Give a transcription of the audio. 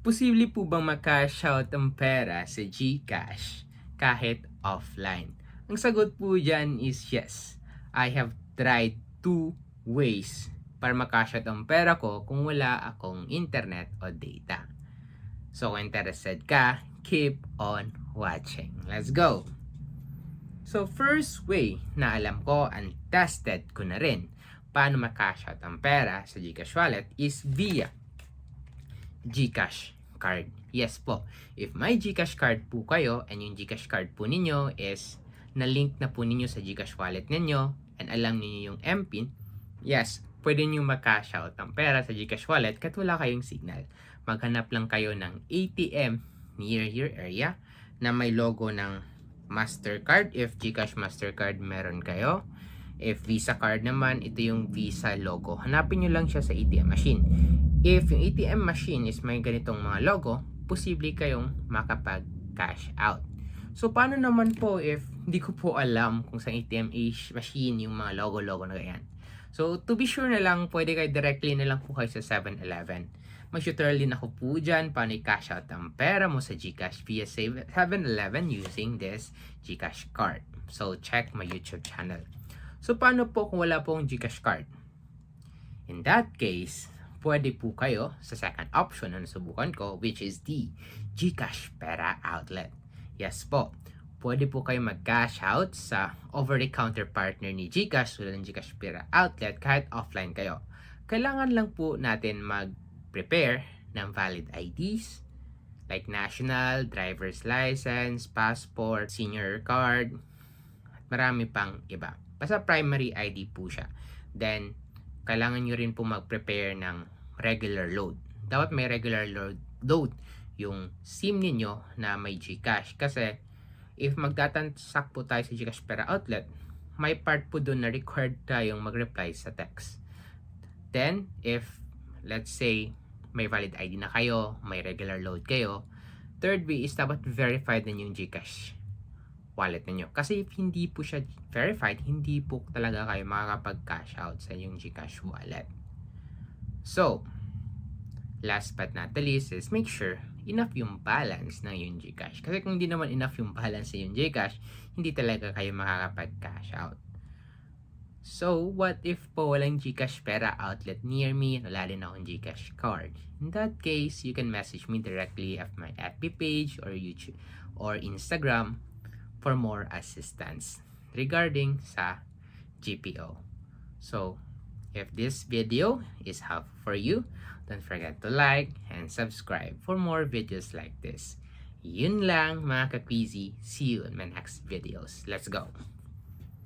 Posible po bang mag-cash out ang pera sa GCash kahit offline? Ang sagot po dyan is yes. I have tried two ways para mag-cash out ang pera ko kung wala akong internet o data. So kung interested ka, keep on watching. Let's go! So first way na alam ko and tested ko na rin paano mag-cash out ang pera sa GCash wallet is via GCash card. Yes po. If may GCash card po kayo and yung GCash card po ninyo is na-link na po ninyo sa GCash wallet ninyo and alam niyo yung MPIN, yes, pwede nyo mag-cash out ang pera sa GCash wallet kahit wala kayong signal. Maghanap lang kayo ng ATM near your area na may logo ng Mastercard if GCash Mastercard meron kayo. If Visa card naman, ito yung Visa logo. Hanapin nyo lang siya sa ATM machine. If yung ATM machine is may ganitong mga logo, posible kayong makapag-cash out. So, paano naman po if hindi ko po alam kung sa ATM machine yung mga logo-logo na ganyan? So, to be sure na lang, pwede kayo directly na lang po kayo sa 7-Eleven. May tutorial din ako po dyan paano i-cash out ang pera mo sa GCash via 7-Eleven using this GCash card. So, check my YouTube channel. So, paano po kung wala pong GCash card? In that case, pwede po kayo sa second option na nasubukan ko, which is the GCash Pera Outlet. Yes po, pwede po kayo mag-cash out sa over-the-counter partner ni GCash tulad ng GCash Pera Outlet kahit offline kayo. Kailangan lang po natin mag-prepare ng valid IDs like national, driver's license, passport, senior card, at marami pang iba. Basta primary ID po siya. Then, kailangan nyo rin po mag-prepare ng regular load. Dapat may regular load yung SIM ninyo na may GCash. Kasi, if magtatansak po tayo sa GCash Pera Outlet, may part po doon na required tayong mag-reply sa text. Then, if, let's say, may valid ID na kayo, may regular load kayo, third way is dapat verified din yung GCash wallet ninyo. Kasi if hindi po siya verified, hindi po talaga kayo makakapag-cash out sa yung GCash wallet. So, last but not the least is make sure enough yung balance ng yung GCash. Kasi kung hindi naman enough yung balance sa yung GCash, hindi talaga kayo makakapag-cash out. So, what if po walang GCash Pera Outlet near me and wala rin akong GCash card? In that case, you can message me directly at my FB page or YouTube or Instagram for more assistance regarding sa GPO. So, if this video is helpful for you, don't forget to like and subscribe for more videos like this. Yun lang mga ka-Queasy. See you in my next videos. Let's go!